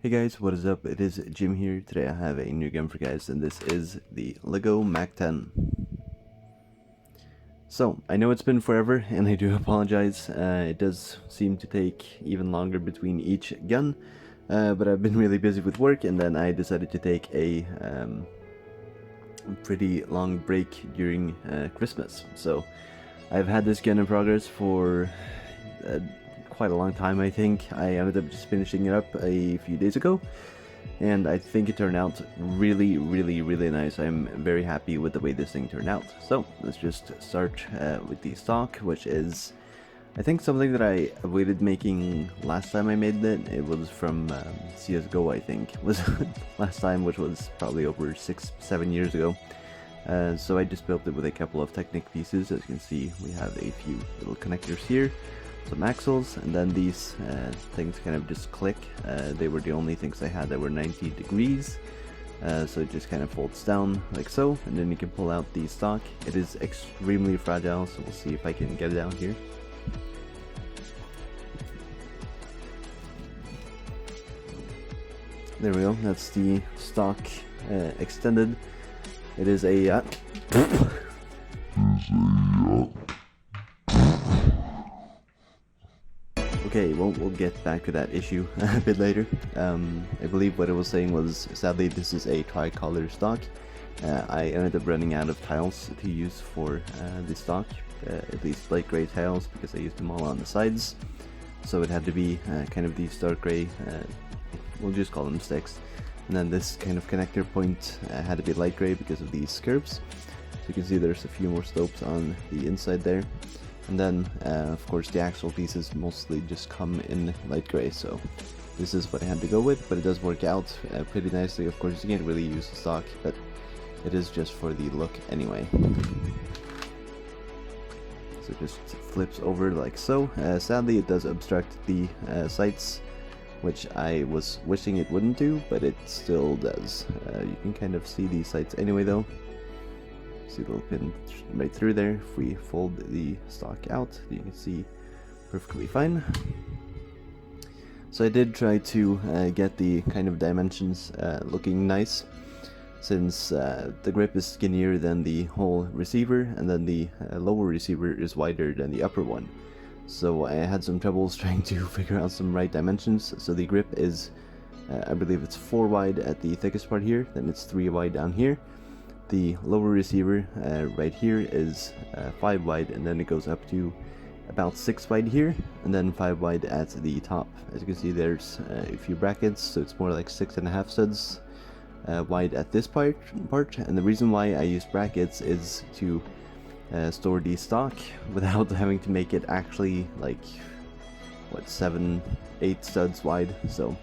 Hey guys, what is up? It is Jim here. Today I have a new game for you guys, and this is the LEGO Mac-10. So, I know it's been forever, and I do apologize. It does seem to take even longer between each gun, but I've been really busy with work, and then I decided to take a pretty long break during Christmas. So, I've had this gun in progress for quite a long time. I think I ended up just finishing it up a few days ago, and I think it turned out really nice. I'm very happy with the way this thing turned out. So let's just start with the stock, which is I think something that I avoided making last time I made it. It was from CSGO, I think was last time, which was probably over 6-7 years ago. So I just built it with a couple of Technic pieces. As you can see, we have a few little connectors here, some axles, and then these things kind of just click. They were the only things I had that were 90 degrees, so it just kind of folds down like so, and then you can pull out the stock. It is extremely fragile, so we'll see if I can get it down here. There we go, that's the stock extended. It is a Okay, well, we'll get back to that issue a bit later. I believe what I was saying was, sadly, this is a tricolor stock. I ended up running out of tiles to use for the stock, at least light gray tiles, because I used them all on the sides. So it had to be kind of these dark gray, we'll just call them sticks. And then this kind of connector point had to be light gray because of these curves. So you can see there's a few more slopes on the inside there. And then, of course, the axle pieces mostly just come in light gray, so this is what I had to go with, but it does work out pretty nicely. Of course, you can't really use the stock, but it is just for the look anyway. So it just flips over like so. Sadly, it does obstruct the sights, which I was wishing it wouldn't do, but it still does. You can kind of see these sights anyway, though. See the little pin right through there. If we fold the stock out, you can see perfectly fine. So I did try to get the kind of dimensions looking nice, since the grip is skinnier than the whole receiver, and then the lower receiver is wider than the upper one. So I had some troubles trying to figure out some right dimensions. So the grip is, I believe it's 4 wide at the thickest part here, then it's 3 wide down here. The lower receiver right here is 5 wide, and then it goes up to about 6 wide here, and then 5 wide at the top. As you can see, there's a few brackets, so it's more like 6.5 studs wide at this part. And the reason why I use brackets is to store the stock without having to make it actually like, what, 7-8 studs wide. So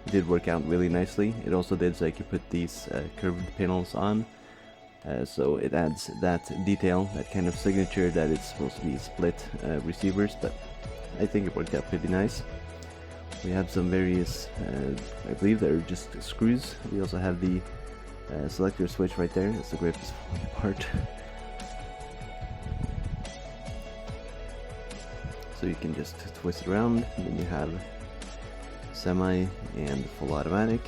it did work out really nicely. It also did so I could put these curved panels on. So it adds that detail, that kind of signature that it's supposed to be split receivers, but I think it worked out pretty nice. We have some various, I believe they're just screws. We also have the selector switch right there as the grip is falling apart. So you can just twist it around, and then you have semi and full automatic.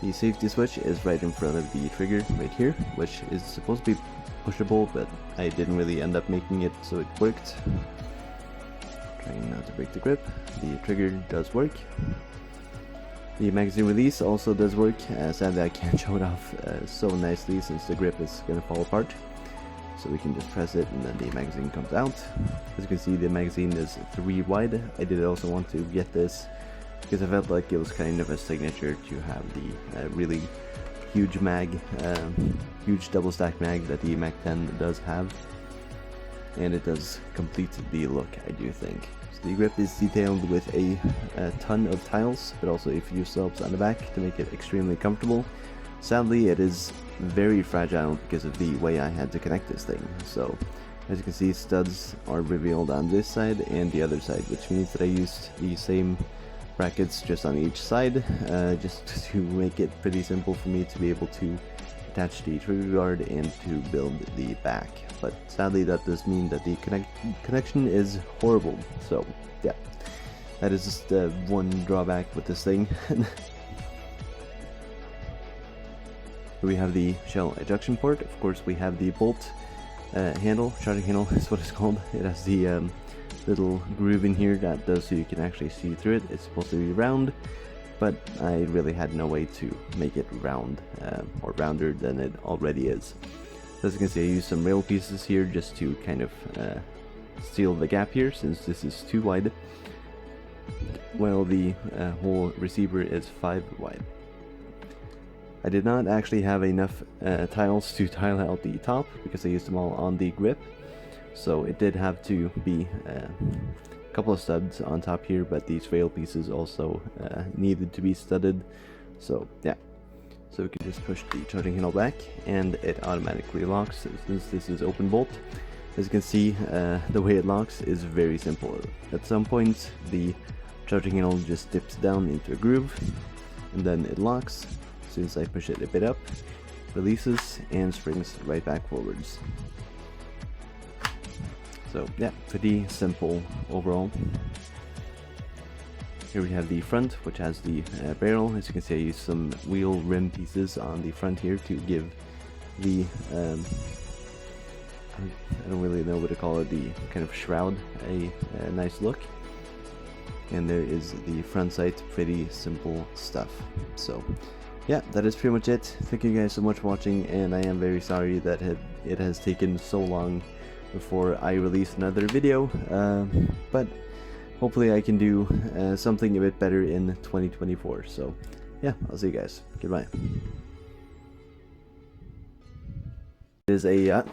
The safety switch is right in front of the trigger right here, which is supposed to be pushable, but I didn't really end up making it so it worked. Trying not to break the grip. The trigger does work. The magazine release also does work. Sadly, I can't show it off so nicely since the grip is going to fall apart. So we can just press it and then the magazine comes out. As you can see, the magazine is 3 wide. I did also want to get this because I felt like it was kind of a signature to have the really huge mag, huge double stack mag that the Mac-10 does have, and it does complete the look, I do think. So the grip is detailed with a ton of tiles, but also a few slopes on the back to make it extremely comfortable. Sadly, it is very fragile because of the way I had to connect this thing. So as you can see, studs are revealed on this side and the other side, which means that I used the same brackets just on each side, just to make it pretty simple for me to be able to attach the trigger guard and to build the back. But sadly, that does mean that the connection is horrible. So yeah, That is just one drawback with this thing. We have the shell ejection port. Of course, we have the bolt handle, charging handle is what it's called. It has the little groove in here that does so you can actually see through it. It's supposed to be round, but I really had no way to make it round or rounder than it already is. So as you can see, I used some rail pieces here just to kind of seal the gap here, since this is too wide, while the whole receiver is 5 wide. I did not actually have enough tiles to tile out the top because I used them all on the grip, so it did have to be a couple of studs on top here, but these rail pieces also needed to be studded. So yeah, so we can just push the charging handle back and it automatically locks since this is open bolt. As you can see, the way it locks is very simple. At some points the charging handle just dips down into a groove and then it locks. As soon as I push it a bit up, releases and springs right back forwards. So yeah, pretty simple overall. Here we have the front, which has the barrel. As you can see, I used some wheel rim pieces on the front here to give the I don't really know what to call it, the kind of shroud a nice look. And there is the front sight. Pretty simple stuff. So yeah, that is pretty much it. Thank you guys so much for watching, and I am very sorry that it has taken so long before I release another video, but hopefully I can do something a bit better in 2024. So yeah, I'll see you guys. Goodbye. It is a